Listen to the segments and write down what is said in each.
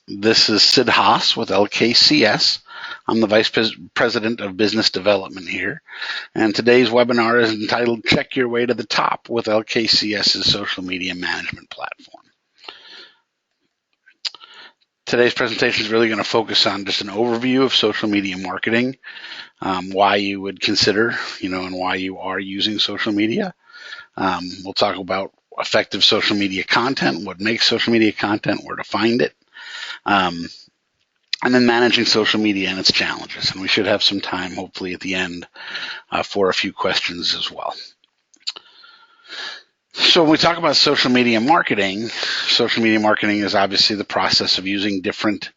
This is Sid Haas with LKCS. I'm the Vice President of Business Development here, and today's webinar is entitled Check Your Way to the Top with LKCS's social media management platform. Today's presentation is really going to focus on just an overview of social media marketing, why you would consider, and why you are using social media. We'll talk about effective social media content, what makes social media content, where to find it. And then managing social media and its challenges. And we should have some time, hopefully, at the end for a few questions as well. So when we talk about social media marketing is obviously the process of using different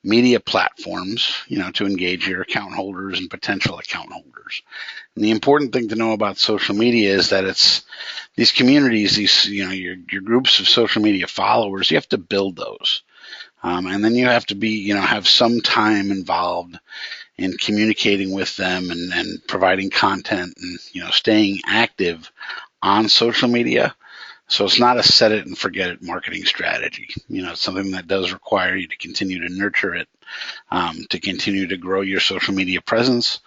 media platforms, to engage your account holders and potential account holders. And the important thing to know about social media is that it's these communities, your groups of social media followers, you have to build those. And then you have to be, have some time involved in communicating with them and providing content and, staying active on social media. So it's not a set it and forget it marketing strategy. It's something that does require you to continue to nurture it, to continue to grow your social media presence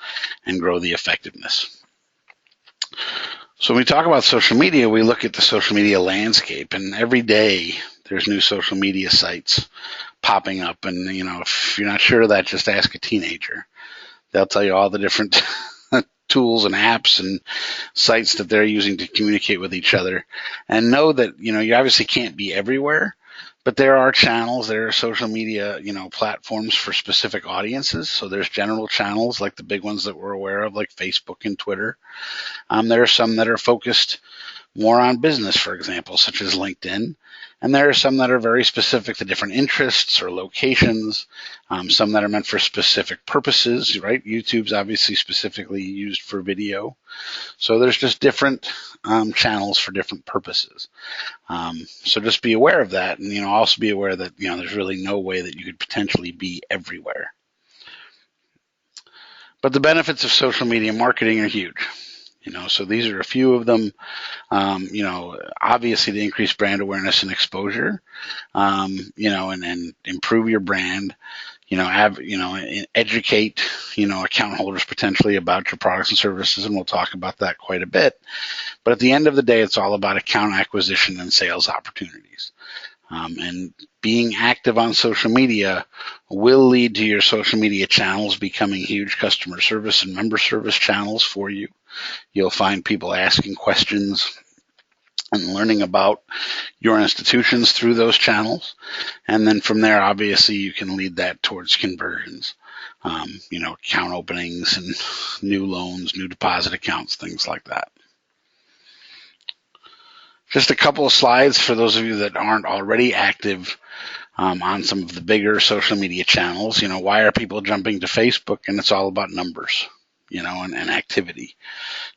and grow the effectiveness. So when we talk about social media, we look at the social media landscape, and every day there's new social media sites popping up. And, if you're not sure of that, just ask a teenager. They'll tell you all the different tools and apps and sites that they're using to communicate with each other. And know that, you obviously can't be everywhere, but there are channels, there are social media, platforms for specific audiences. So there's general channels like the big ones that we're aware of, like Facebook and Twitter. There are some that are focused more on business, for example, such as LinkedIn. And there are some that are very specific to different interests or locations, some that are meant for specific purposes, right? YouTube's obviously specifically used for video. So there's just different channels for different purposes. So just be aware of that, and also be aware that there's really no way that you could potentially be everywhere. But the benefits of social media marketing are huge. So these are a few of them. Obviously to increase brand awareness and exposure, and improve your brand, educate, account holders potentially about your products and services, and we'll talk about that quite a bit. But at the end of the day, it's all about account acquisition and sales opportunities. And being active on social media will lead to your social media channels becoming huge customer service and member service channels for you. You'll find people asking questions and learning about your institutions through those channels. And then from there, obviously, you can lead that towards conversions, account openings and new loans, new deposit accounts, things like that. Just a couple of slides for those of you that aren't already active on some of the bigger social media channels. Why are people jumping to Facebook? And it's all about numbers, and activity.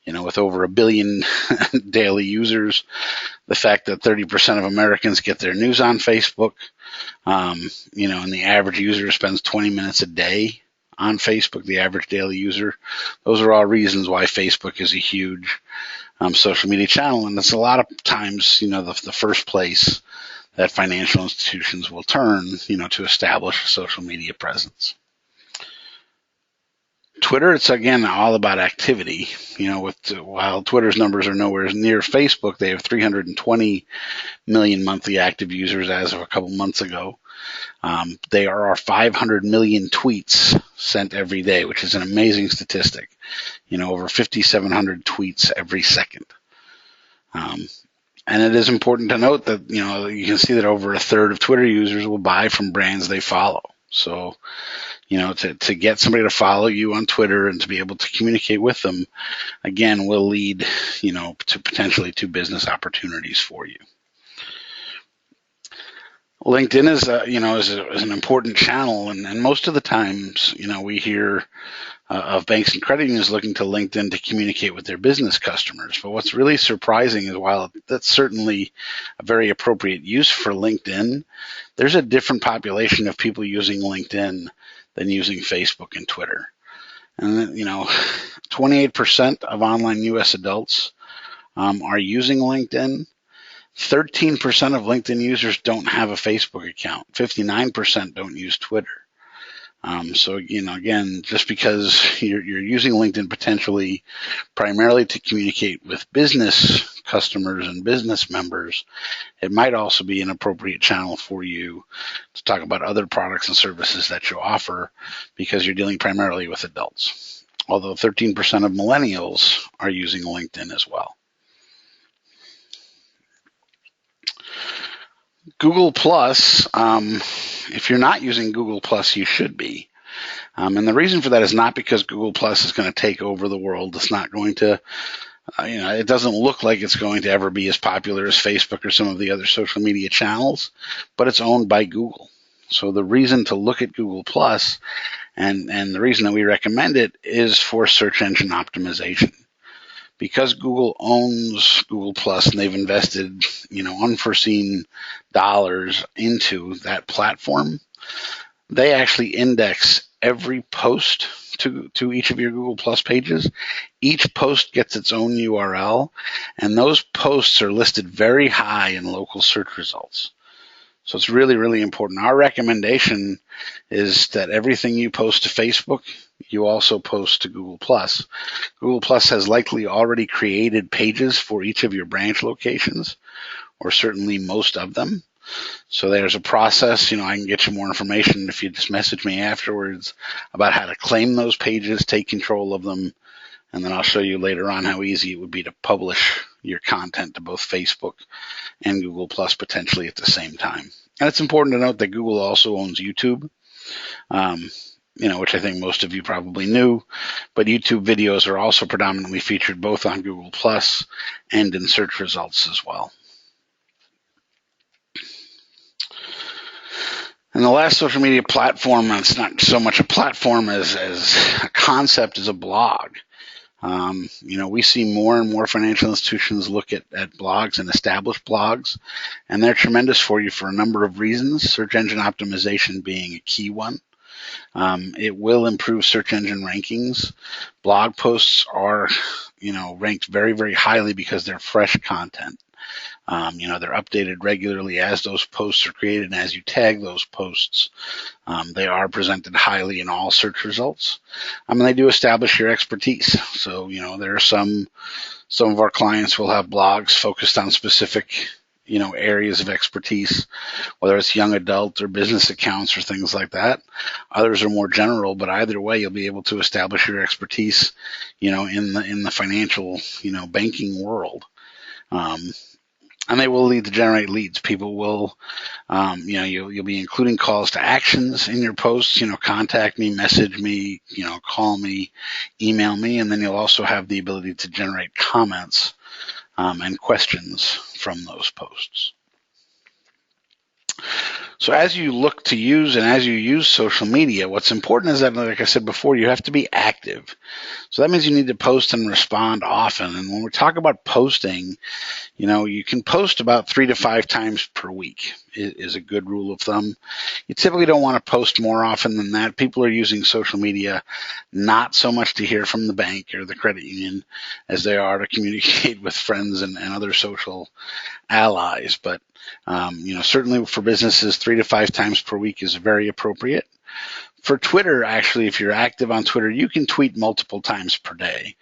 With over 1 billion daily users, the fact that 30% of Americans get their news on Facebook, and the average user spends 20 minutes a day on Facebook, the average daily user, those are all reasons why Facebook is a huge social media channel. And it's a lot of times, the first place that financial institutions will turn, to establish a social media presence. Twitter, it's again all about activity. While Twitter's numbers are nowhere near Facebook, they have 320 million monthly active users as of a couple months ago. There are 500 million tweets sent every day, which is an amazing statistic. Over 5,700 tweets every second. And it is important to note that, you can see that over a third of Twitter users will buy from brands they follow. So, to get somebody to follow you on Twitter and to be able to communicate with them, again, will lead, to potentially to business opportunities for you. LinkedIn is an important channel, and most of the times, we hear of banks and credit unions looking to LinkedIn to communicate with their business customers. But what's really surprising is while that's certainly a very appropriate use for LinkedIn, there's a different population of people using LinkedIn than using Facebook and Twitter. And 28% of online U.S. adults are using LinkedIn. 13% of LinkedIn users don't have a Facebook account. 59% don't use Twitter. So, again, just because you're using LinkedIn potentially primarily to communicate with business customers and business members, it might also be an appropriate channel for you to talk about other products and services that you offer because you're dealing primarily with adults. Although 13% of millennials are using LinkedIn as well. Google Plus, if you're not using Google Plus, you should be. And the reason for that is not because Google Plus is going to take over the world. It's not going to, it doesn't look like it's going to ever be as popular as Facebook or some of the other social media channels, but it's owned by Google. So the reason to look at Google Plus and the reason that we recommend it is for search engine optimization. Because Google owns Google Plus and they've invested, unforeseen dollars into that platform, they actually index every post to each of your Google Plus pages. Each post gets its own URL, and those posts are listed very high in local search results. So it's really, really important. Our recommendation is that everything you post to Facebook, you also post to Google Plus. Google Plus has likely already created pages for each of your branch locations, or certainly most of them. So there's a process, I can get you more information if you just message me afterwards about how to claim those pages, take control of them, and then I'll show you later on how easy it would be to publish your content to both Facebook and Google Plus potentially at the same time. And it's important to note that Google also owns YouTube, which I think most of you probably knew, but YouTube videos are also predominantly featured both on Google Plus and in search results as well. And the last social media platform, and it's not so much a platform as a concept, is a blog. We see more and more financial institutions look at blogs and established blogs, and they're tremendous for you for a number of reasons, search engine optimization being a key one. It will improve search engine rankings. Blog posts are, ranked very, very highly because they're fresh content. They're updated regularly as those posts are created, and as you tag those posts, they are presented highly in all search results. They do establish your expertise. So, there are some of our clients will have blogs focused on specific, areas of expertise, whether it's young adult or business accounts or things like that. Others are more general, but either way, you'll be able to establish your expertise, in the financial, banking world. And they will lead to generate leads. People will, you'll be including calls to actions in your posts, contact me, message me, call me, email me, and then you'll also have the ability to generate comments and questions from those posts. So as you look to use and as you use social media, what's important is that, like I said before, you have to be active. So that means you need to post and respond often. And when we talk about posting, you can post about 3 to 5 times per week is a good rule of thumb. You typically don't want to post more often than that. People are using social media not so much to hear from the bank or the credit union as they are to communicate with friends and other social allies. But, certainly for businesses, 3 to 5 times per week is very appropriate. For Twitter, actually, if you're active on Twitter, you can tweet multiple times per day.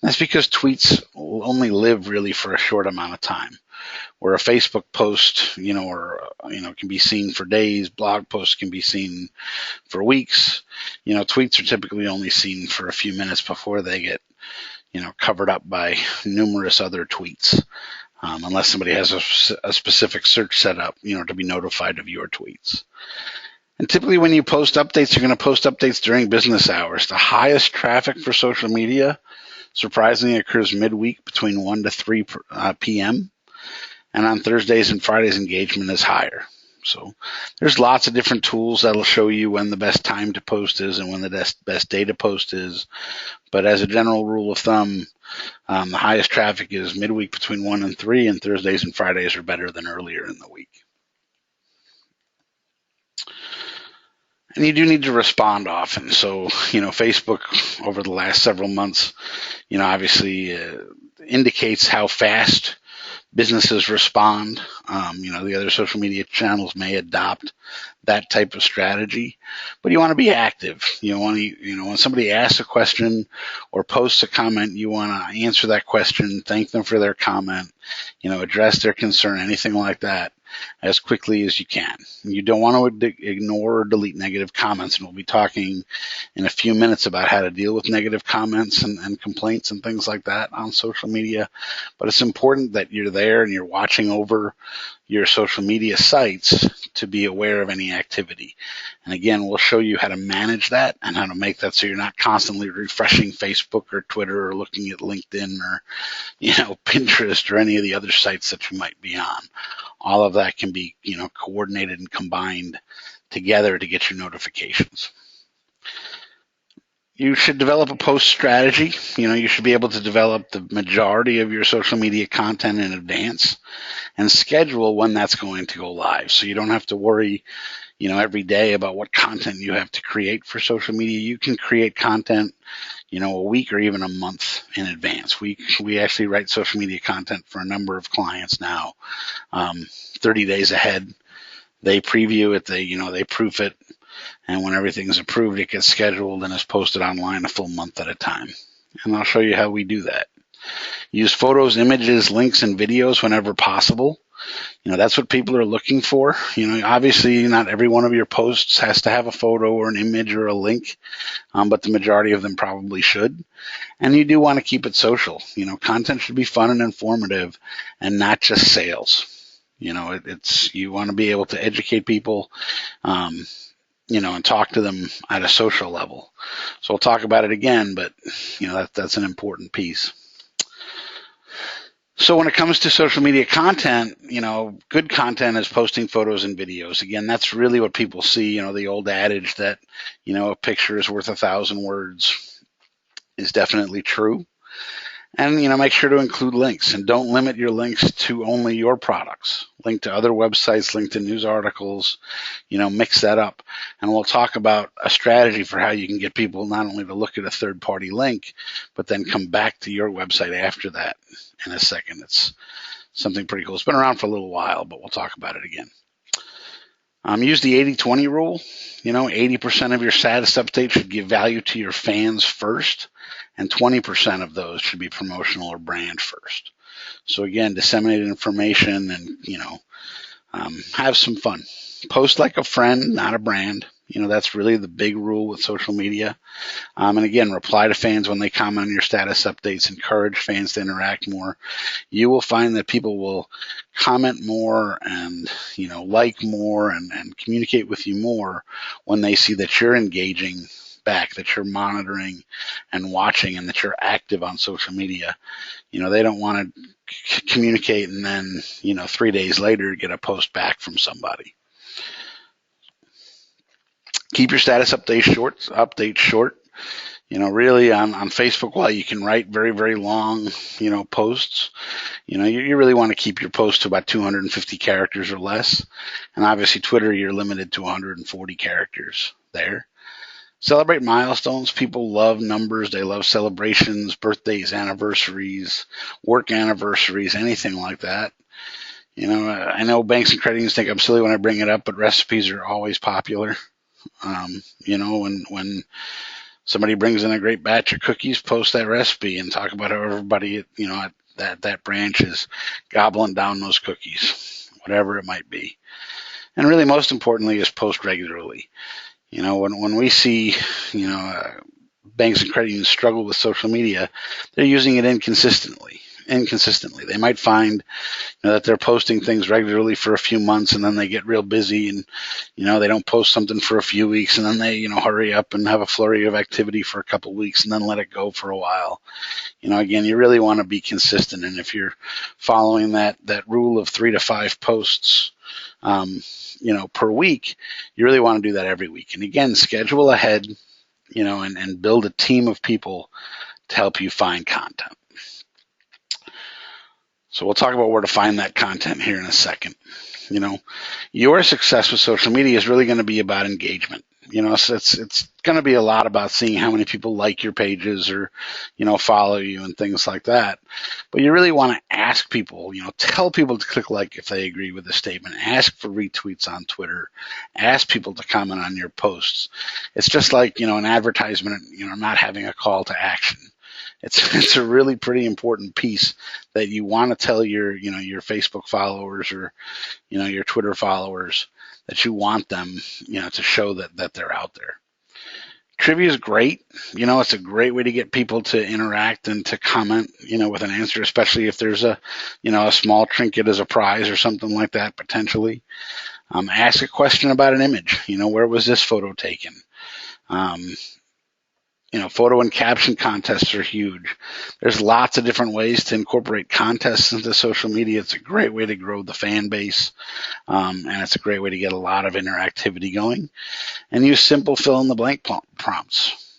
That's because tweets will only live really for a short amount of time. Where a Facebook post, can be seen for days, blog posts can be seen for weeks. Tweets are typically only seen for a few minutes before they get, covered up by numerous other tweets. Unless somebody has a specific search set up, to be notified of your tweets. And typically when you post updates, you're going to post updates during business hours. The highest traffic for social media, surprisingly, occurs midweek between 1 to 3 p.m. And on Thursdays and Fridays, engagement is higher. So there's lots of different tools that'll show you when the best time to post is and when the best day to post is. But as a general rule of thumb, the highest traffic is midweek between 1 and 3, and Thursdays and Fridays are better than earlier in the week. And you do need to respond often. So, Facebook over the last several months, obviously indicates how fast businesses respond. The other social media channels may adopt that type of strategy, but you want to be active. When somebody asks a question or posts a comment, you want to answer that question, thank them for their comment, address their concern, anything like that, as quickly as you can. You don't want to ignore or delete negative comments, and we'll be talking in a few minutes about how to deal with negative comments and complaints and things like that on social media. But it's important that you're there and you're watching over your social media sites to be aware of any activity. And again, we'll show you how to manage that and how to make that so you're not constantly refreshing Facebook or Twitter or looking at LinkedIn or Pinterest or any of the other sites that you might be on. All of that can be coordinated and combined together to get your notifications. You should develop a post strategy. You should be able to develop the majority of your social media content in advance and schedule when that's going to go live. So you don't have to worry, every day about what content you have to create for social media. You can create content, a week or even a month in advance. We actually write social media content for a number of clients now, 30 days ahead. They preview it, they proof it, and when everything's approved, it gets scheduled and is posted online a full month at a time. And I'll show you how we do that. Use photos, images, links, and videos whenever possible. That's what people are looking for. Obviously not every one of your posts has to have a photo or an image or a link, but the majority of them probably should. And you do want to keep it social. Content should be fun and informative and not just sales. You want to be able to educate people, and talk to them at a social level. So we'll talk about it again, but that's an important piece. So when it comes to social media content, good content is posting photos and videos. Again, that's really what people see. The old adage that, a picture is worth 1,000 words is definitely true. And, make sure to include links, and don't limit your links to only your products. Link to other websites, link to news articles, mix that up. And we'll talk about a strategy for how you can get people not only to look at a third-party link, but then come back to your website after that in a second. It's something pretty cool. It's been around for a little while, but we'll talk about it again. Use the 80-20 rule. 80% of your status updates should give value to your fans first, and 20% of those should be promotional or brand first. So again, disseminate information and, have some fun. Post like a friend, not a brand. That's really the big rule with social media. And again, reply to fans when they comment on your status updates. Encourage fans to interact more. You will find that people will comment more and, like more and communicate with you more when they see that you're engaging back, that you're monitoring and watching, and that you're active on social media. They don't want to communicate and then, 3 days later get a post back from somebody. Keep your status updates short. Really on Facebook, while you can write very, very long, posts, you really want to keep your post to about 250 characters or less. And obviously Twitter, you're limited to 140 characters there. Celebrate milestones. People love numbers. They love celebrations, birthdays, anniversaries, work anniversaries, anything like that. I know banks and credit unions think I'm silly when I bring it up, but recipes are always popular. When somebody brings in a great batch of cookies, post that recipe and talk about how everybody, at that branch is gobbling down those cookies, whatever it might be. And really, most importantly, is post regularly. When we see, banks and credit unions struggle with social media, they're using it inconsistently. They might find that they're posting things regularly for a few months, and then they get real busy and, they don't post something for a few weeks, and then they, hurry up and have a flurry of activity for a couple of weeks and then let it go for a while. Again, you really want to be consistent. And if you're following that rule of 3 to 5 posts, per week, you really want to do that every week. And again, schedule ahead, and build a team of people to help you find content. So we'll talk about where to find that content here in a second. Your success with social media is really going to be about engagement. So it's going to be a lot about seeing how many people like your pages or, follow you and things like that. But you really want to ask people, tell people to click like if they agree with the statement. Ask for retweets on Twitter. Ask people to comment on your posts. It's just like, an advertisement, not having a call to action. It's a really pretty important piece that you want to tell your Facebook followers or your Twitter followers that you want them to show that they're out there. Trivia is great. It's a great way to get people to interact and to comment with an answer, especially if there's a small trinket as a prize or something like that potentially. Ask a question about an image. Where was this photo taken? Photo and caption contests are huge. There's lots of different ways to incorporate contests into social media. It's a great way to grow the fan base, and it's a great way to get a lot of interactivity going. And use simple fill-in-the-blank prompts.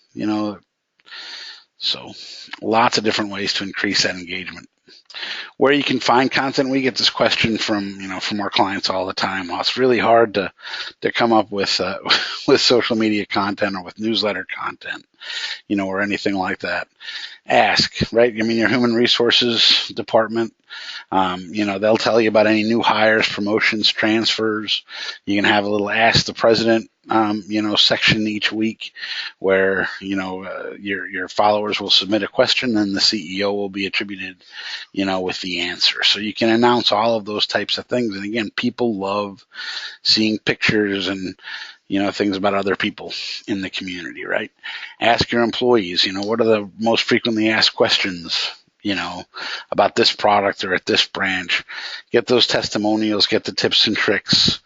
So lots of different ways to increase that engagement. Where you can find content, we get this question from our clients all the time. Well, it's really hard to come up with with social media content or with newsletter content, or anything like that. Ask, right? Your human resources department, they'll tell you about any new hires, promotions, transfers. You can have a little Ask the President, section each week where, your followers will submit a question and the CEO will be attributed, with the answer. So you can announce all of those types of things. And again, people love seeing pictures and, things about other people in the community, right? Ask your employees, what are the most frequently asked questions, about this product or at this branch. Get those testimonials, get the tips and tricks,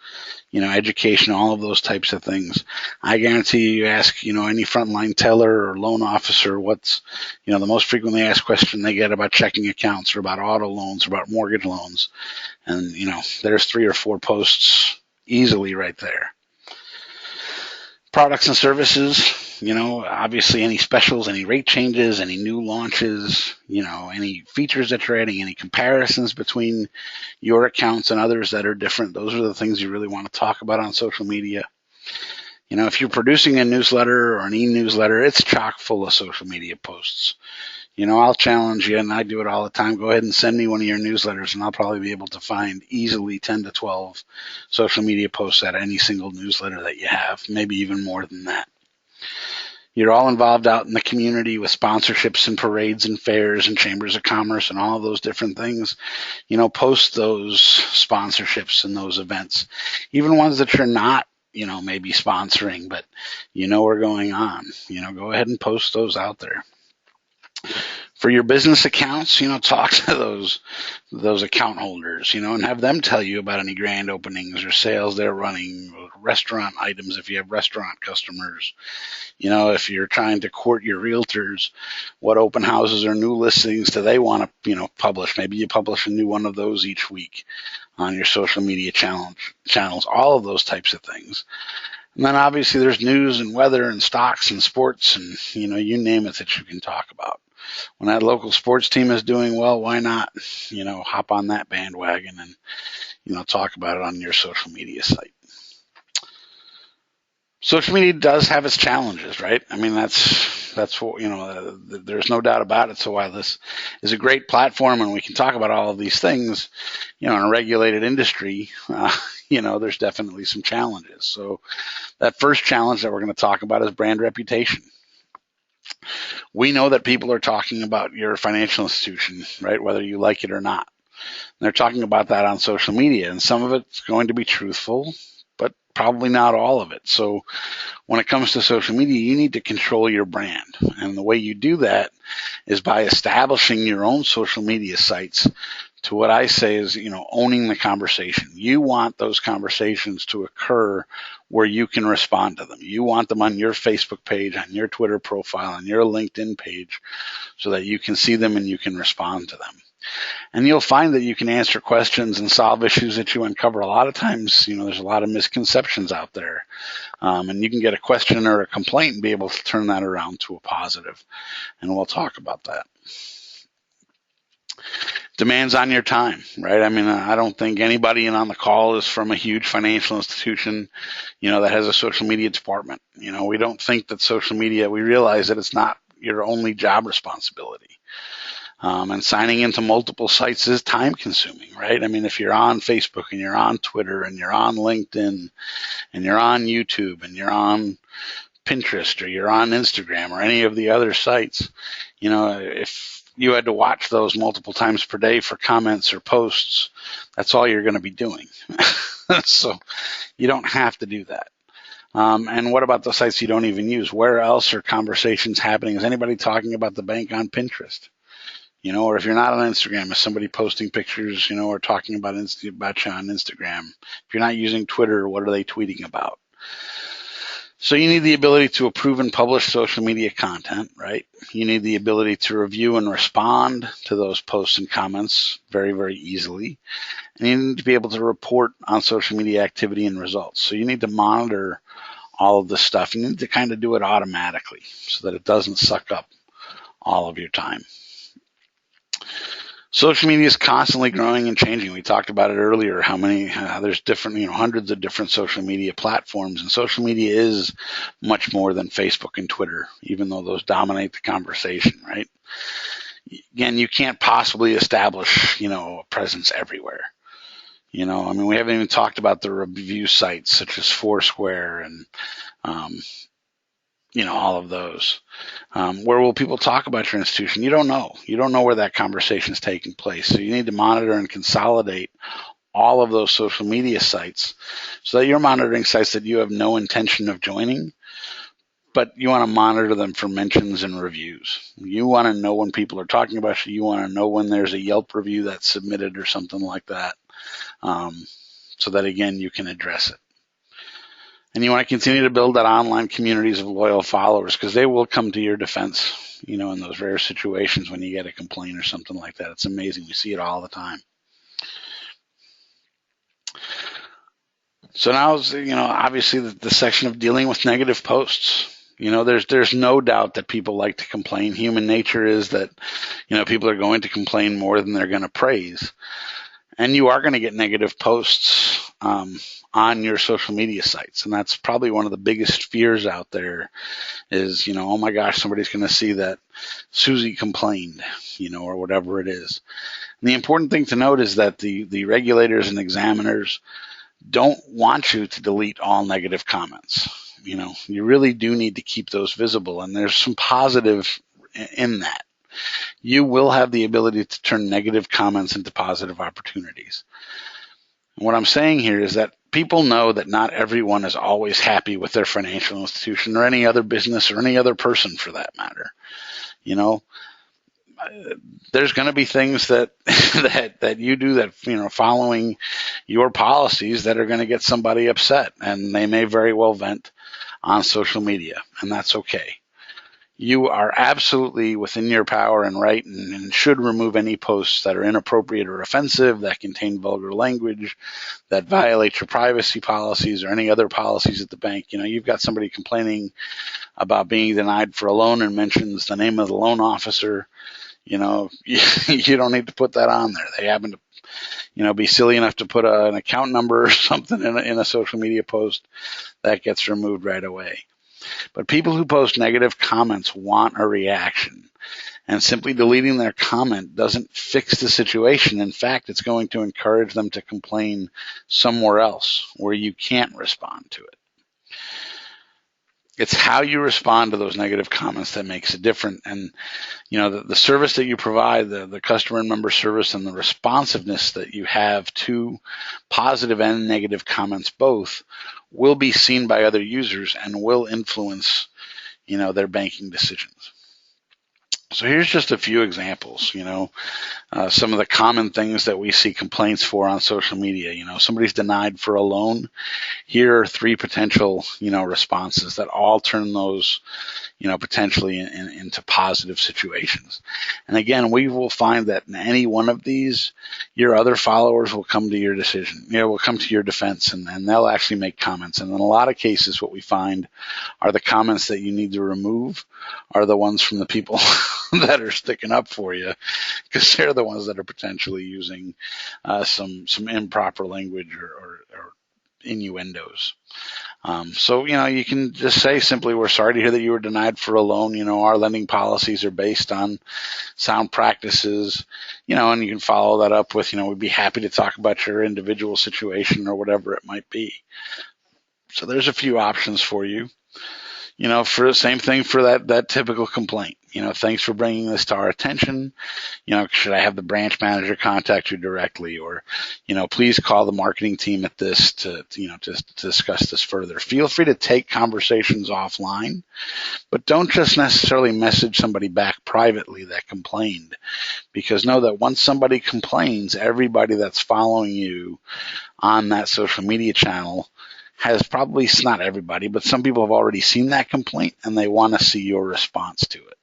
education, all of those types of things. I guarantee you ask, any frontline teller or loan officer, what's, the most frequently asked question they get about checking accounts or about auto loans or about mortgage loans. And, there's 3 or 4 posts easily right there. Products and services, obviously any specials, any rate changes, any new launches, any features that you're adding, any comparisons between your accounts and others that are different. Those are the things you really want to talk about on social media. If you're producing a newsletter or an e-newsletter, it's chock full of social media posts. I'll challenge you, and I do it all the time. Go ahead and send me one of your newsletters, and I'll probably be able to find easily 10 to 12 social media posts at any single newsletter that you have, maybe even more than that. You're all involved out in the community with sponsorships and parades and fairs and chambers of commerce and all of those different things. Post those sponsorships and those events, even ones that you're not, maybe sponsoring, but are going on. Go ahead and post those out there. For your business accounts, talk to those account holders, and have them tell you about any grand openings or sales they're running, or restaurant items if you have restaurant customers. If you're trying to court your realtors, what open houses or new listings do they want to, publish? Maybe you publish a new one of those each week on your social media channels, all of those types of things. And then obviously there's news and weather and stocks and sports and, you name it that you can talk about. When that local sports team is doing well, why not, hop on that bandwagon and, talk about it on your social media site. Social media does have its challenges, right? That's what, there's no doubt about it. So while this is a great platform and we can talk about all of these things, in a regulated industry, there's definitely some challenges. So that first challenge that we're going to talk about is brand reputation. We know that people are talking about your financial institution, right? Whether you like it or not. And they're talking about that on social media, and some of it's going to be truthful, but probably not all of it. So when it comes to social media, you need to control your brand. And the way you do that is by establishing your own social media sites to what I say is, owning the conversation. You want those conversations to occur where you can respond to them. You want them on your Facebook page, on your Twitter profile, on your LinkedIn page, so that you can see them and you can respond to them. And you'll find that you can answer questions and solve issues that you uncover. A lot of times, there's a lot of misconceptions out there. And you can get a question or a complaint and be able to turn that around to a positive. And we'll talk about that. Demands on your time, right? I mean, I don't think anybody on the call is from a huge financial institution, that has a social media department. We don't think that social media, we realize that it's not your only job responsibility. And signing into multiple sites is time consuming, right? I mean, if you're on Facebook and you're on Twitter and you're on LinkedIn and you're on YouTube and you're on Pinterest or you're on Instagram or any of the other sites, if you had to watch those multiple times per day for comments or posts, that's all you're going to be doing. So you don't have to do that. And what about the sites you don't even use? Where else are conversations happening? Is anybody talking about the bank on Pinterest? Or if you're not on Instagram, is somebody posting pictures, or talking about you on Instagram? If you're not using Twitter, what are they tweeting about? So you need the ability to approve and publish social media content, right? You need the ability to review and respond to those posts and comments very, very easily. And you need to be able to report on social media activity and results. So you need to monitor all of this stuff. You need to kind of do it automatically so that it doesn't suck up all of your time. Social media is constantly growing and changing. We talked about it earlier, how there's different, hundreds of different social media platforms, and social media is much more than Facebook and Twitter, even though those dominate the conversation, right? Again, you can't possibly establish, a presence everywhere. We haven't even talked about the review sites such as Foursquare and, all of those. Where will people talk about your institution? You don't know. You don't know where that conversation is taking place. So you need to monitor and consolidate all of those social media sites so that you're monitoring sites that you have no intention of joining, but you want to monitor them for mentions and reviews. You want to know when people are talking about you. You want to know when there's a Yelp review that's submitted or something like that, so that, again, you can address it. And you want to continue to build that online communities of loyal followers, because they will come to your defense, in those rare situations when you get a complaint or something like that. It's amazing. We see it all the time. So now, obviously the section of dealing with negative posts. There's no doubt that people like to complain. Human nature is that, people are going to complain more than they're going to praise. And you are going to get negative posts on your social media sites. And that's probably one of the biggest fears out there is, oh my gosh, somebody's going to see that Susie complained, or whatever it is. And the important thing to note is that the regulators and examiners don't want you to delete all negative comments. You really do need to keep those visible. And there's some positive in that. You will have the ability to turn negative comments into positive opportunities. And what I'm saying here is that people know that not everyone is always happy with their financial institution or any other business or any other person for that matter. There's going to be things that that you do that, following your policies that are going to get somebody upset, and they may very well vent on social media, and that's okay. You are absolutely within your power and right and should remove any posts that are inappropriate or offensive, that contain vulgar language, that violate your privacy policies or any other policies at the bank. You've got somebody complaining about being denied for a loan and mentions the name of the loan officer. You don't need to put that on there. They happen to, be silly enough to put an account number or something in a social media post, that gets removed right away. But people who post negative comments want a reaction, and simply deleting their comment doesn't fix the situation. In fact, it's going to encourage them to complain somewhere else where you can't respond to it. It's how you respond to those negative comments that makes it different. And, the service that you provide, the customer and member service, and the responsiveness that you have to positive and negative comments both will be seen by other users and will influence, their banking decisions. So here's just a few examples, some of the common things that we see complaints for on social media. Somebody's denied for a loan. Here are 3 potential, responses that all turn those, potentially into positive situations. And again, we will find that in any one of these, your other followers will come to your decision, will come to your defense, and they'll actually make comments. And in a lot of cases, what we find are the comments that you need to remove are the ones from the people that are sticking up for you, because they're the ones that are potentially using some improper language or innuendos. So, you can just say simply, we're sorry to hear that you were denied for a loan. Our lending policies are based on sound practices, and you can follow that up with, we'd be happy to talk about your individual situation or whatever it might be. So there's a few options for you. For the same thing for that typical complaint. Thanks for bringing this to our attention. Should I have the branch manager contact you directly, or, please call the marketing team at this to discuss this further. Feel free to take conversations offline, but don't just necessarily message somebody back privately that complained, because know that once somebody complains, everybody that's following you on that social media channel has probably, not everybody, but some people have already seen that complaint and they want to see your response to it.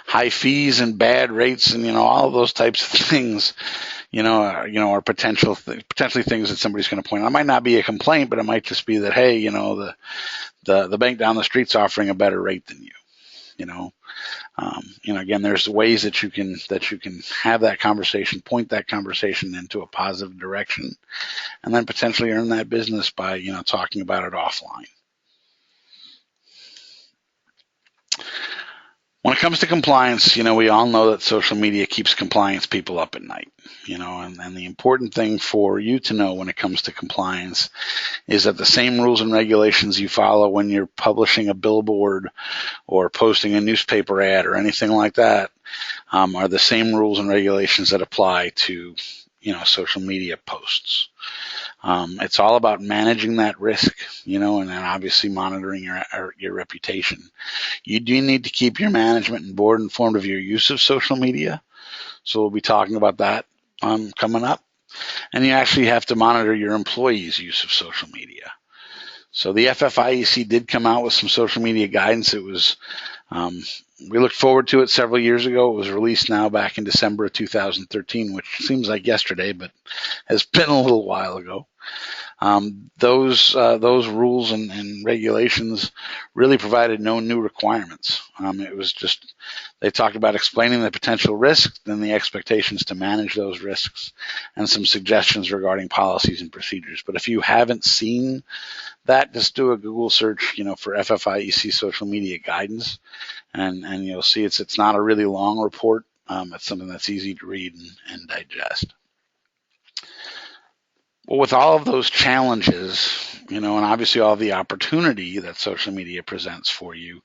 High fees and bad rates and, all of those types of things, are potentially things that somebody's going to point out. It might not be a complaint, but it might just be that, hey, the bank down the street's offering a better rate than you. Again, there's ways that you can have that conversation, point that conversation into a positive direction, and then potentially earn that business by, talking about it offline. When it comes to compliance, we all know that social media keeps compliance people up at night, and the important thing for you to know when it comes to compliance is that the same rules and regulations you follow when you're publishing a billboard or posting a newspaper ad or anything like that are the same rules and regulations that apply to, social media posts. It's all about managing that risk, and then obviously monitoring your reputation. You do need to keep your management and board informed of your use of social media. So we'll be talking about that coming up. And you actually have to monitor your employees' use of social media. So the FFIEC did come out with some social media guidance. It was, we looked forward to it several years ago. It was released now back in December of 2013, which seems like yesterday, but has been a little while ago. Those rules and regulations really provided no new requirements. It was just, they talked about explaining the potential risks, then the expectations to manage those risks, and some suggestions regarding policies and procedures. But if you haven't seen that, just do a Google search, for FFIEC social media guidance, and you'll see it's not a really long report. It's something that's easy to read and digest. Well, with all of those challenges, and obviously all the opportunity that social media presents for you,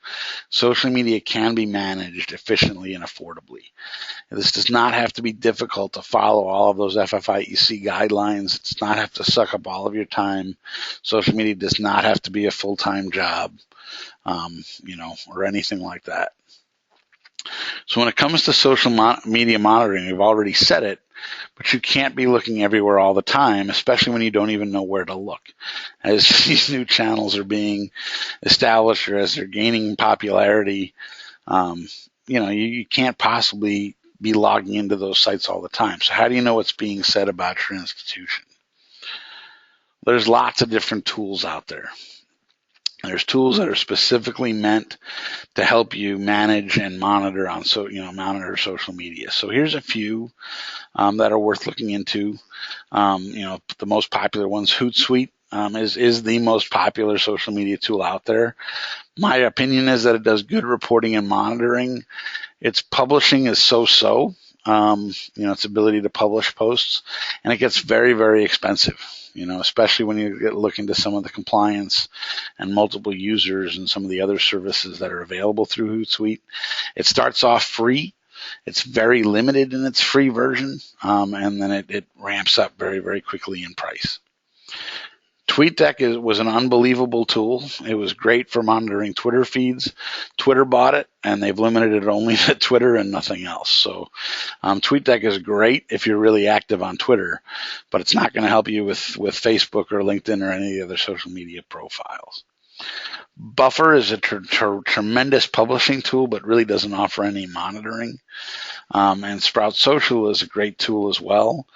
social media can be managed efficiently and affordably. This does not have to be difficult to follow all of those FFIEC guidelines. It does not have to suck up all of your time. Social media does not have to be a full-time job, or anything like that. So when it comes to social media monitoring, we've already said it, but you can't be looking everywhere all the time, especially when you don't even know where to look. As these new channels are being established or as they're gaining popularity, you can't possibly be logging into those sites all the time. So how do you know what's being said about your institution? There's lots of different tools out there. There's tools that are specifically meant to help you manage and monitor monitor social media. So here's a few that are worth looking into. The most popular ones, Hootsuite is the most popular social media tool out there. My opinion is that it does good reporting and monitoring. Its publishing is so-so. Its ability to publish posts, and it gets very, very expensive. Especially when you look into some of the compliance and multiple users and some of the other services that are available through Hootsuite. It starts off free. It's very limited in its free version, and then it ramps up very, very quickly in price. TweetDeck was an unbelievable tool. It was great for monitoring Twitter feeds. Twitter bought it, and they've limited it only to Twitter and nothing else. So TweetDeck is great if you're really active on Twitter, but it's not going to help you with Facebook or LinkedIn or any other social media profiles. Buffer is a tremendous publishing tool, but really doesn't offer any monitoring. And Sprout Social is a great tool as well.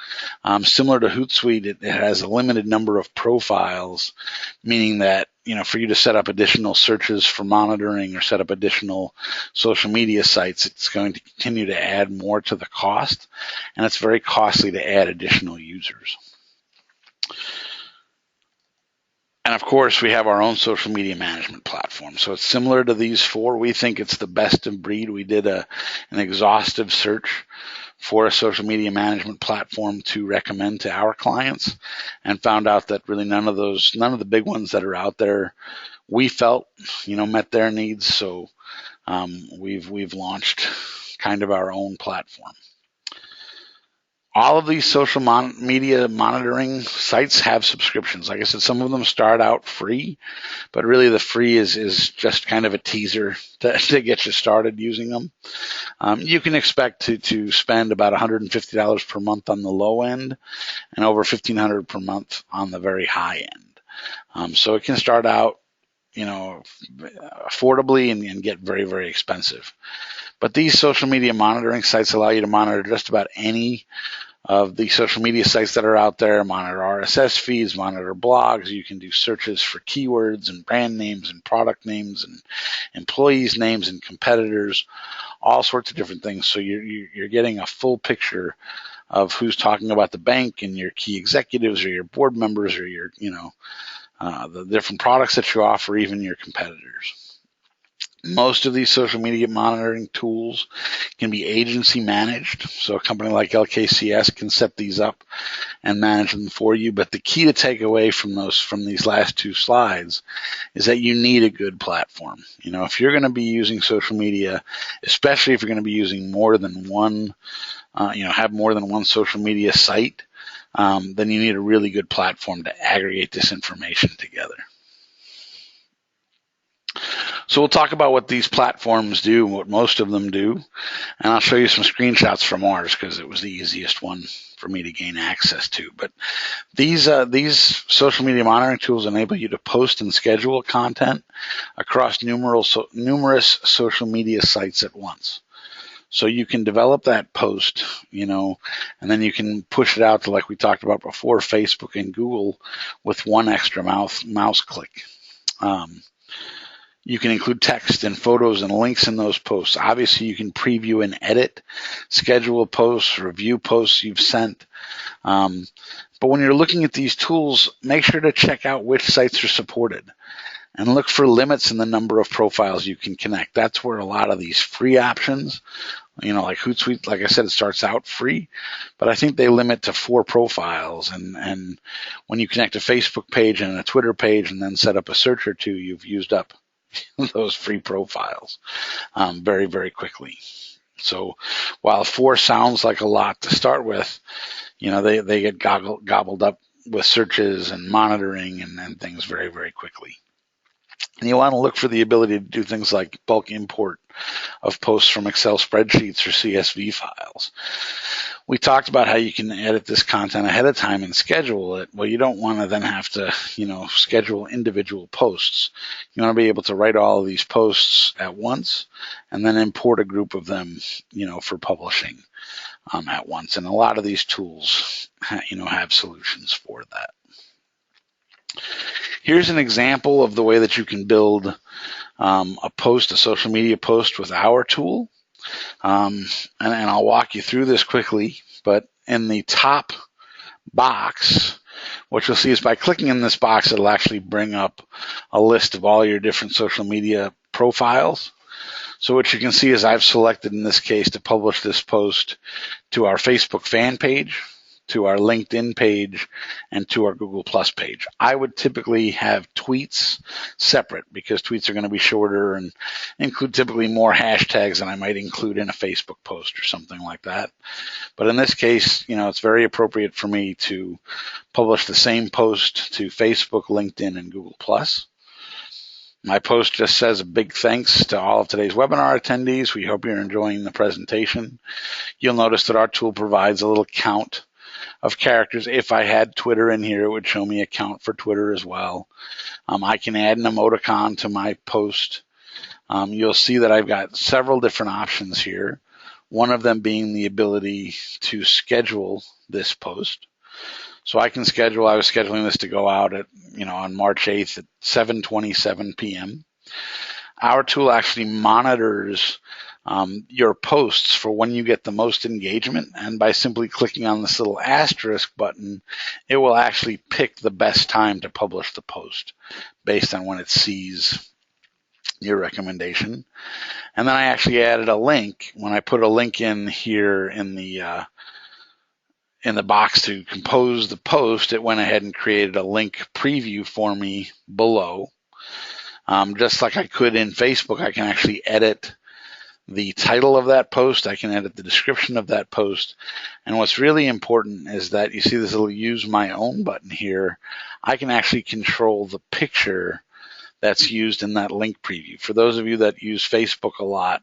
Similar to Hootsuite, it has a limited number of profiles, meaning that, for you to set up additional searches for monitoring or set up additional social media sites, it's going to continue to add more to the cost, and it's very costly to add additional users. And of course, we have our own social media management platform. So it's similar to these four. We think it's the best of breed. We did an exhaustive search for a social media management platform to recommend to our clients, and found out that really none of the big ones that are out there, we felt, met their needs. So we've launched kind of our own platform. All of these social media monitoring sites have subscriptions. Like I said, some of them start out free, but really the free is just kind of a teaser to get you started using them. You can expect to spend about $150 per month on the low end and over $1,500 per month on the very high end. So it can start out, affordably and get very, very expensive. But these social media monitoring sites allow you to monitor just about any of the social media sites that are out there, monitor RSS feeds, monitor blogs. You can do searches for keywords and brand names and product names and employees' names and competitors, all sorts of different things. So you're getting a full picture of who's talking about the bank and your key executives or your board members or your, the different products that you offer, even your competitors. Most of these social media monitoring tools can be agency managed. So a company like LKCS can set these up and manage them for you. But the key to take away from these last two slides is that you need a good platform. If you're going to be using social media, especially if you're going to be using more than one, have more than one social media site, then you need a really good platform to aggregate this information together. So we'll talk about what these platforms do, what most of them do, and I'll show you some screenshots from ours because it was the easiest one for me to gain access to. But these social media monitoring tools enable you to post and schedule content across numerous social media sites at once. So you can develop that post, and then you can push it out to, like we talked about before, Facebook and Google with one extra mouse click. You can include text and photos and links in those posts. Obviously, you can preview and edit, schedule posts, review posts you've sent. But when you're looking at these tools, make sure to check out which sites are supported and look for limits in the number of profiles you can connect. That's where a lot of these free options, like Hootsuite, like I said, it starts out free, but I think they limit to 4 profiles. And when you connect a Facebook page and a Twitter page and then set up a search or two, you've used up those free profiles very, very quickly. So while 4 sounds like a lot to start with, they get gobbled up with searches and monitoring and things very, very quickly. And you want to look for the ability to do things like bulk import of posts from Excel spreadsheets or CSV files. We talked about how you can edit this content ahead of time and schedule it. Well, you don't want to then have to, schedule individual posts. You want to be able to write all of these posts at once and then import a group of them, for publishing at once. And a lot of these tools, have solutions for that. Here's an example of the way that you can build a social media post with our tool. And I'll walk you through this quickly, but in the top box, what you'll see is by clicking in this box, it'll actually bring up a list of all your different social media profiles. So what you can see is I've selected in this case to publish this post to our Facebook fan page, to our LinkedIn page, and to our Google Plus page. I would typically have tweets separate because tweets are going to be shorter and include typically more hashtags than I might include in a Facebook post or something like that. But in this case, it's very appropriate for me to publish the same post to Facebook, LinkedIn, and Google Plus. My post just says a big thanks to all of today's webinar attendees. We hope you're enjoying the presentation. You'll notice that our tool provides a little count of characters. If I had Twitter in here, it would show me a count for Twitter as well. I can add an emoticon to my post. You'll see that I've got several different options here. One of them being the ability to schedule this post. So I can schedule, I was scheduling this to go out at, on March 8th at 7:27 p.m. Our tool actually monitors your posts for when you get the most engagement, and by simply clicking on this little asterisk button, it will actually pick the best time to publish the post based on when it sees your recommendation. And then I actually added a link. When I put a link in here in the box to compose the post, it went ahead and created a link preview for me below. Just like I could in Facebook, I can actually edit the title of that post. I can edit the description of that post. And what's really important is that you see this little use my own button here. I can actually control the picture that's used in that link preview. For those of you that use Facebook a lot,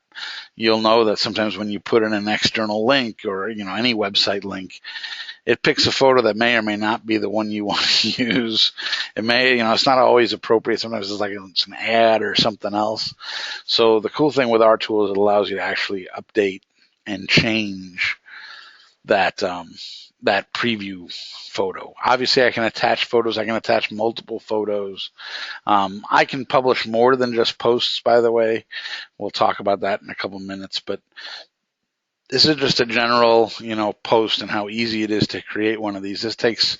you'll know that sometimes when you put in an external link or any website link, it picks a photo that may or may not be the one you want to use. It may, it's not always appropriate. Sometimes it's an ad or something else. So the cool thing with our tool is it allows you to actually update and change that that preview photo. Obviously, I can attach photos. I can attach multiple photos. I can publish more than just posts, by the way. We'll talk about that in a couple minutes, but this is just a general, post and how easy it is to create one of these. This takes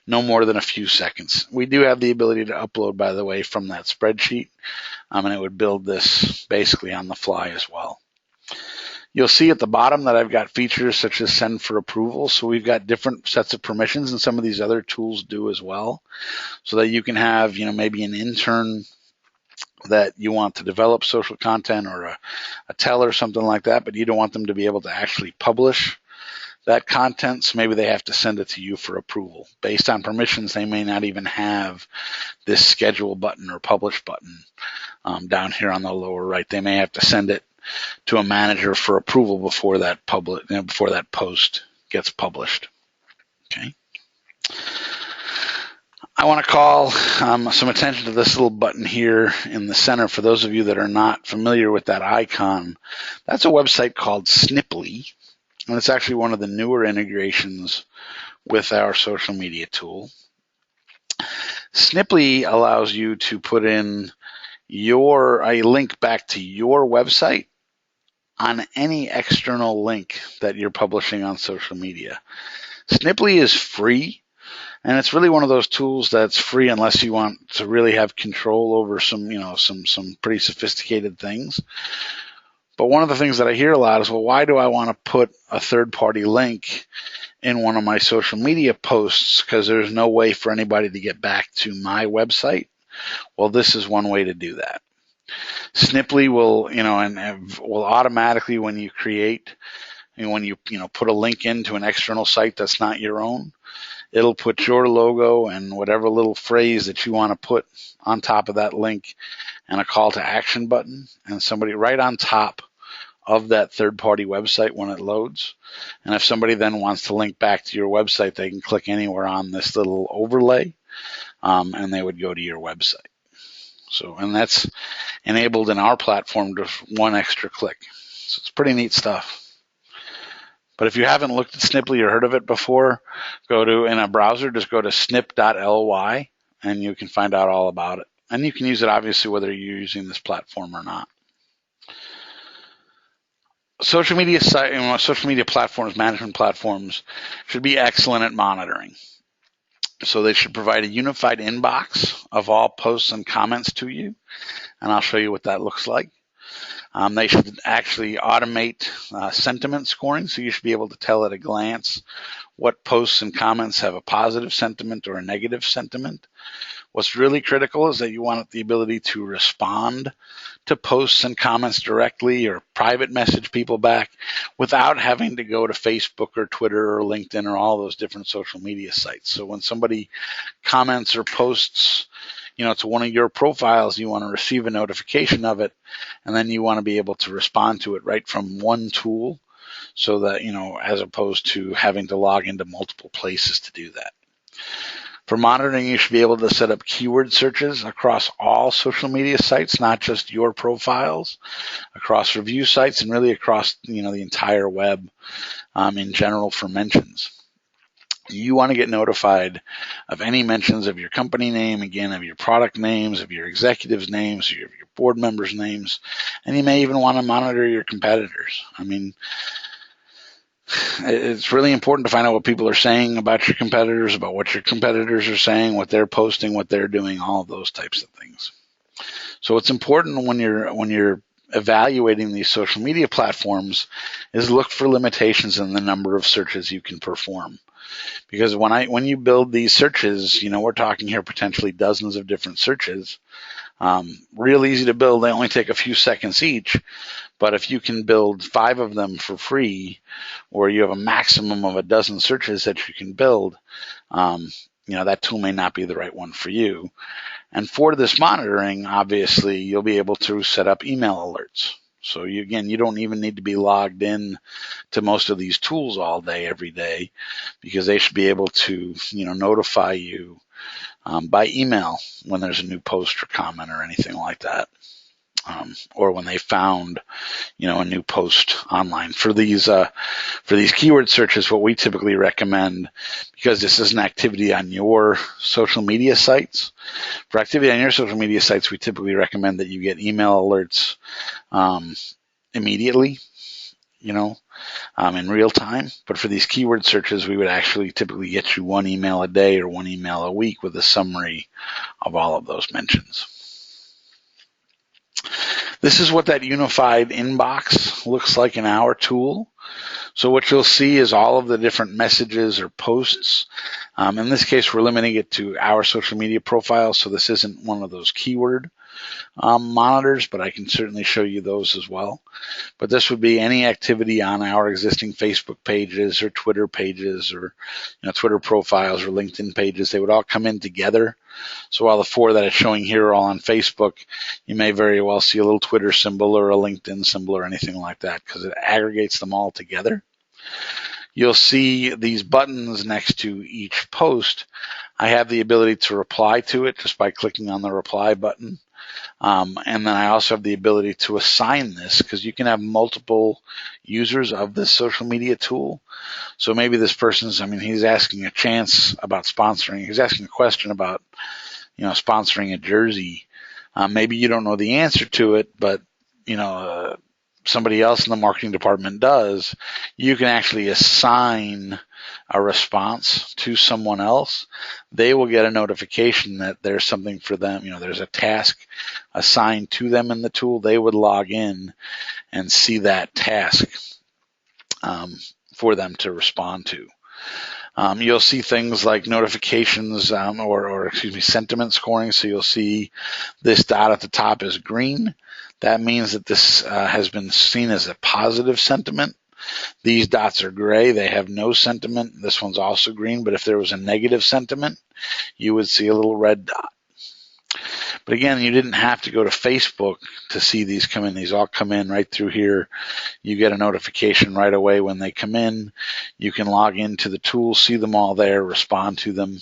no more than a few seconds. We do have the ability to upload, by the way, from that spreadsheet, and it would build this basically on the fly as well. You'll see at the bottom that I've got features such as send for approval. So we've got different sets of permissions, and some of these other tools do as well, so that you can have, maybe an intern that you want to develop social content, or a teller or something like that, but you don't want them to be able to actually publish that content. So maybe they have to send it to you for approval. Based on permissions, they may not even have this schedule button or publish button down here on the lower right. They may have to send it to a manager for approval before that before that post gets published. Okay. I want to call some attention to this little button here in the center. For those of you that are not familiar with that icon, that's a website called Sniply, and it's actually one of the newer integrations with our social media tool. Sniply allows you to put in a link back to your website on any external link that you're publishing on social media. Sniply is free, and it's really one of those tools that's free unless you want to really have control over some pretty sophisticated things. But one of the things that I hear a lot is, well, why do I want to put a third-party link in one of my social media posts? Because there's no way for anybody to get back to my website. Well, this is one way to do that. Sniply will, will automatically, when you create, when you put a link into an external site that's not your own, it'll put your logo and whatever little phrase that you want to put on top of that link, and a call to action button, and somebody right on top of that third-party website when it loads. And if somebody then wants to link back to your website, they can click anywhere on this little overlay, and they would go to your website. So, and that's enabled in our platform, just one extra click. So it's pretty neat stuff. But if you haven't looked at Sniply or heard of it before, in a browser, just go to snip.ly, and you can find out all about it. And you can use it, obviously, whether you're using this platform or not. Social media platforms, management platforms, should be excellent at monitoring. So they should provide a unified inbox of all posts and comments to you, and I'll show you what that looks like. They should actually automate sentiment scoring, so you should be able to tell at a glance what posts and comments have a positive sentiment or a negative sentiment. What's really critical is that you want the ability to respond to posts and comments directly, or private message people back without having to go to Facebook or Twitter or LinkedIn or all those different social media sites. So when somebody comments or posts, to one of your profiles, you want to receive a notification of it, and then you want to be able to respond to it right from one tool so that, as opposed to having to log into multiple places to do that. For monitoring, you should be able to set up keyword searches across all social media sites, not just your profiles, across review sites, and really across, the entire web in general for mentions. You want to get notified of any mentions of your company name, again, of your product names, of your executives' names, of your board members' names, and you may even want to monitor your competitors. I mean, it's really important to find out what people are saying about your competitors, about what your competitors are saying, what they're posting, what they're doing, all of those types of things. So what's important when you're evaluating these social media platforms is look for limitations in the number of searches you can perform. Because when you build these searches, we're talking here potentially dozens of different searches. Real easy to build. They only take a few seconds each. But if you can build 5 of them for free, or you have a maximum of a dozen searches that you can build, that tool may not be the right one for you. And for this monitoring, obviously, you'll be able to set up email alerts. So you don't even need to be logged in to most of these tools all day, every day, because they should be able to, notify you by email when there's a new post or comment or anything like that. Or when they found, a new post online. For these keyword searches, what we typically recommend, because this is an activity on your social media sites, for activity on your social media sites, we typically recommend that you get email alerts immediately, in real time. But for these keyword searches, we would actually typically get you 1 email a day or 1 email a week with a summary of all of those mentions. This is what that unified inbox looks like in our tool. So what you'll see is all of the different messages or posts. In this case, we're limiting it to our social media profiles, so this isn't one of those keyword monitors, but I can certainly show you those as well. But this would be any activity on our existing Facebook pages or Twitter pages or Twitter profiles or LinkedIn pages. They would all come in together. So while the 4 that it's showing here are all on Facebook, you may very well see a little Twitter symbol or a LinkedIn symbol or anything like that, because it aggregates them all together. You'll see these buttons next to each post. I have the ability to reply to it just by clicking on the reply button. And then I also have the ability to assign this, because you can have multiple users of this social media tool. So maybe this person's, he's asking a chance about sponsoring. He's asking a question about, sponsoring a jersey. Maybe you don't know the answer to it, but, somebody else in the marketing department does. You can actually assign a response to someone else. They will get a notification that there's something for them. There's a task assigned to them in the tool. They would log in and see that task for them to respond to. You'll see things like notifications or sentiment scoring. So you'll see this dot at the top is green. That means that this has been seen as a positive sentiment. These dots are gray. They have no sentiment. This one's also green, but if there was a negative sentiment, you would see a little red dot. But again, you didn't have to go to Facebook to see these come in. These all come in right through here. You get a notification right away when they come in. You can log into the tool, see them all there, respond to them.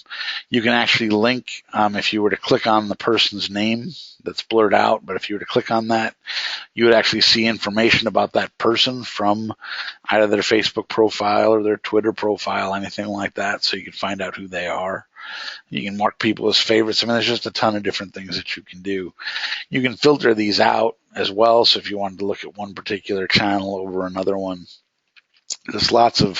You can actually link, if you were to click on the person's name that's blurred out, but if you were to click on that, you would actually see information about that person from either their Facebook profile or their Twitter profile, anything like that, so you can find out who they are. You can mark people as favorites. There's just a ton of different things that you can do. You can filter these out as well. So if you wanted to look at one particular channel over another one, there's lots of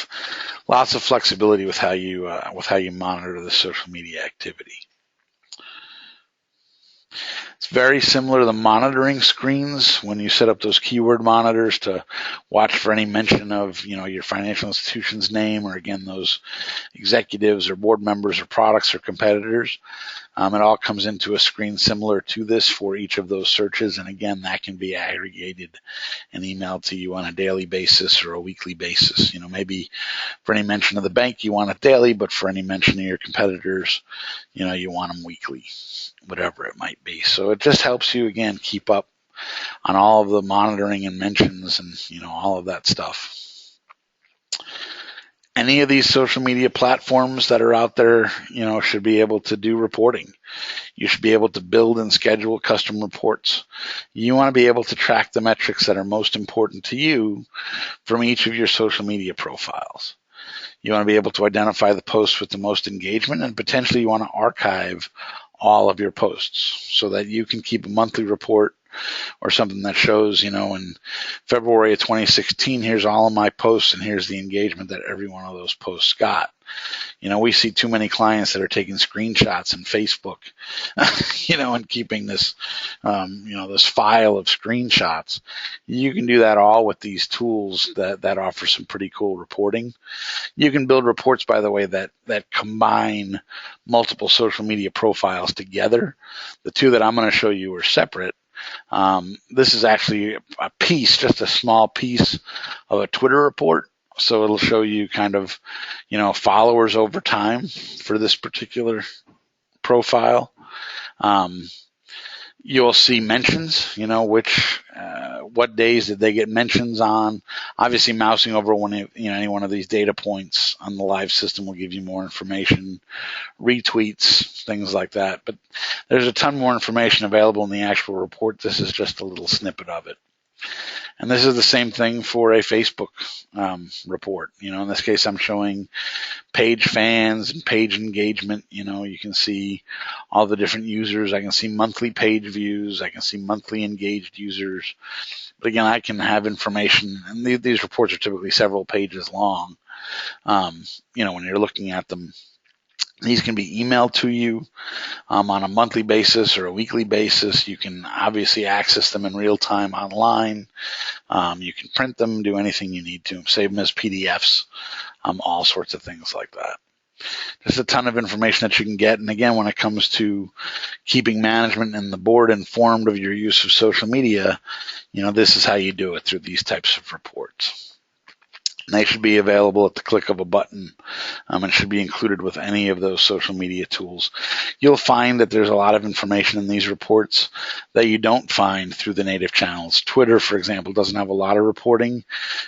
flexibility with how you monitor the social media activity. It's very similar to the monitoring screens when you set up those keyword monitors to watch for any mention of, your financial institution's name, or again, those executives or board members or products or competitors. It all comes into a screen similar to this for each of those searches. And again, that can be aggregated and emailed to you on a daily basis or a weekly basis. Maybe for any mention of the bank, you want it daily, but for any mention of your competitors, you want them weekly, whatever it might be. So it just helps you, again, keep up on all of the monitoring and mentions and, all of that stuff. Any of these social media platforms that are out there, should be able to do reporting. You should be able to build and schedule custom reports. You want to be able to track the metrics that are most important to you from each of your social media profiles. You want to be able to identify the posts with the most engagement, and potentially you want to archive all of your posts so that you can keep a monthly report or something that shows, in February of 2016, here's all of my posts and here's the engagement that every one of those posts got. We see too many clients that are taking screenshots in Facebook, and keeping this, this file of screenshots. You can do that all with these tools that offer some pretty cool reporting. You can build reports, by the way, that combine multiple social media profiles together. The two that I'm going to show you are separate. This is actually a piece, just a small piece of a Twitter report. So it'll show you kind of, followers over time for this particular profile. You'll see mentions, what days did they get mentions on. Obviously, mousing over any one of these data points on the live system will give you more information, retweets, things like that. But there's a ton more information available in the actual report. This is just a little snippet of it. And this is the same thing for a Facebook report. In this case, I'm showing page fans and page engagement. You can see all the different users. I can see monthly page views. I can see monthly engaged users. But again, I can have information, and these reports are typically several pages long. When you're looking at them, these can be emailed to you on a monthly basis or a weekly basis. You can obviously access them in real time online. You can print them, do anything you need to, save them as PDFs, all sorts of things like that. There's a ton of information that you can get. And again, when it comes to keeping management and the board informed of your use of social media, this is how you do it, through these types of reports. And they should be available at the click of a button, and should be included with any of those social media tools. You'll find that there's a lot of information in these reports that you don't find through the native channels. Twitter, for example, doesn't have a lot of reporting.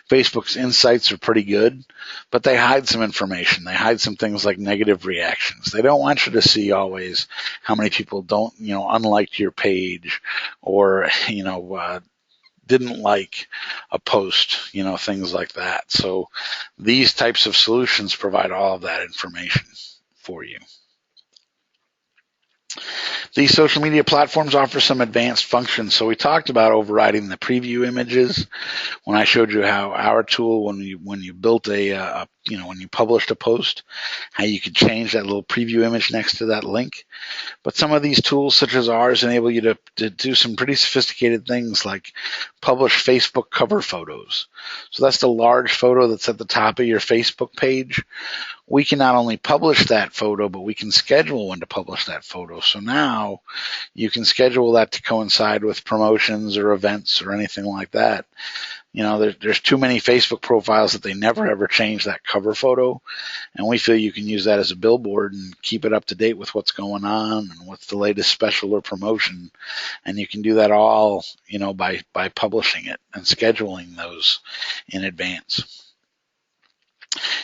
Facebook's insights are pretty good, but they hide some information. They hide some things like negative reactions. They don't want you to see always how many people don't, unliked your page, or, didn't like a post, things like that. So these types of solutions provide all of that information for you. These social media platforms offer some advanced functions. So we talked about overriding the preview images when I showed you how our tool, when you built when you published a post, how you could change that little preview image next to that link. But some of these tools, such as ours, enable you to do some pretty sophisticated things like publish Facebook cover photos. So that's the large photo that's at the top of your Facebook page. We can not only publish that photo, but we can schedule when to publish that photo. So now you can schedule that to coincide with promotions or events or anything like that. There's too many Facebook profiles that they never ever change that cover photo, and we feel you can use that as a billboard and keep it up to date with what's going on and what's the latest special or promotion. And you can do that all, by publishing it and scheduling those in advance.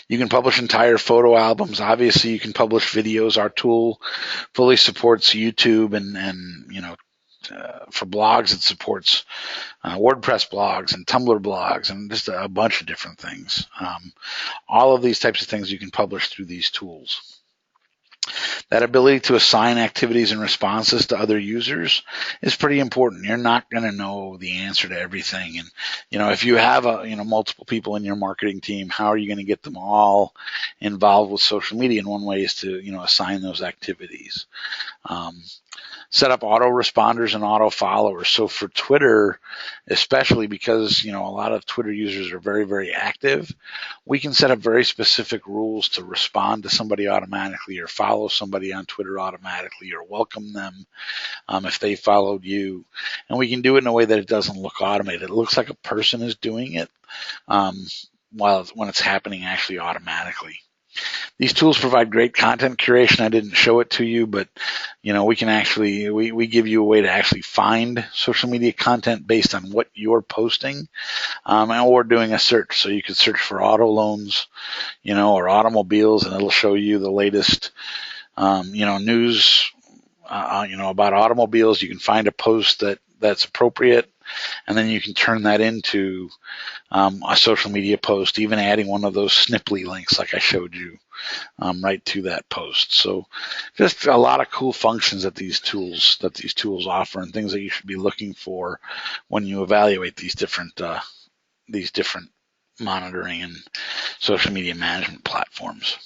You can publish entire photo albums. Obviously, you can publish videos. Our tool fully supports YouTube and for blogs, it supports WordPress blogs and Tumblr blogs and just a bunch of different things. All of these types of things you can publish through these tools. That ability to assign activities and responses to other users is pretty important. You're not going to know the answer to everything. And, if you have multiple people in your marketing team, how are you going to get them all involved with social media? And one way is to, assign those activities. Set up auto responders and auto followers. So for Twitter, especially because, a lot of Twitter users are very, very active, we can set up very specific rules to respond to somebody automatically or follow somebody on Twitter automatically or welcome them if they followed you. And we can do it in a way that it doesn't look automated. It looks like a person is doing it when it's happening actually automatically. These tools provide great content curation. I didn't show it to you, but we can actually we give you a way to actually find social media content based on what you're posting, or doing a search. So you could search for auto loans, or automobiles, and it'll show you the latest, news, about automobiles. You can find a post that's appropriate, and then you can turn that into a social media post, even adding one of those Snipply links like I showed you right to that post. So just a lot of cool functions that these tools offer, and things that you should be looking for when you evaluate these different monitoring and social media management platforms.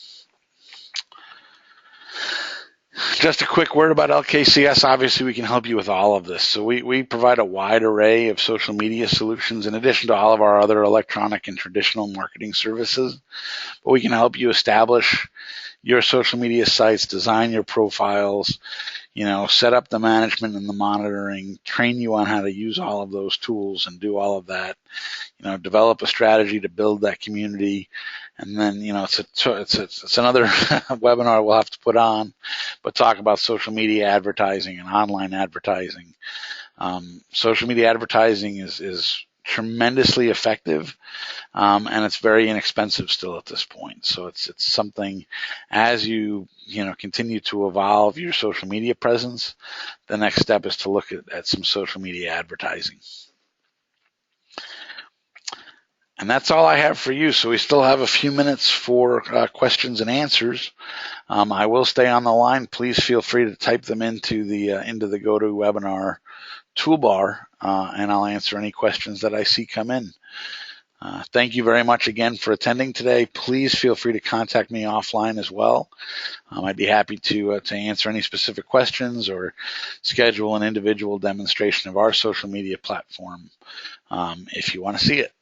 Just a quick word about LKCS. Obviously, we can help you with all of this. So we provide a wide array of social media solutions in addition to all of our other electronic and traditional marketing services. But we can help you establish your social media sites, design your profiles, set up the management and the monitoring, train you on how to use all of those tools and do all of that. Develop a strategy to build that community. And then, it's another webinar we'll have to put on, but talk about social media advertising and online advertising. Social media advertising is tremendously effective, and it's very inexpensive still at this point. So it's something, as you continue to evolve your social media presence, the next step is to look at some social media advertising. And that's all I have for you. So we still have a few minutes for questions and answers. I will stay on the line. Please feel free to type them into the GoToWebinar toolbar, and I'll answer any questions that I see come in. Thank you very much again for attending today. Please feel free to contact me offline as well. I'd be happy to answer any specific questions or schedule an individual demonstration of our social media platform if you want to see it.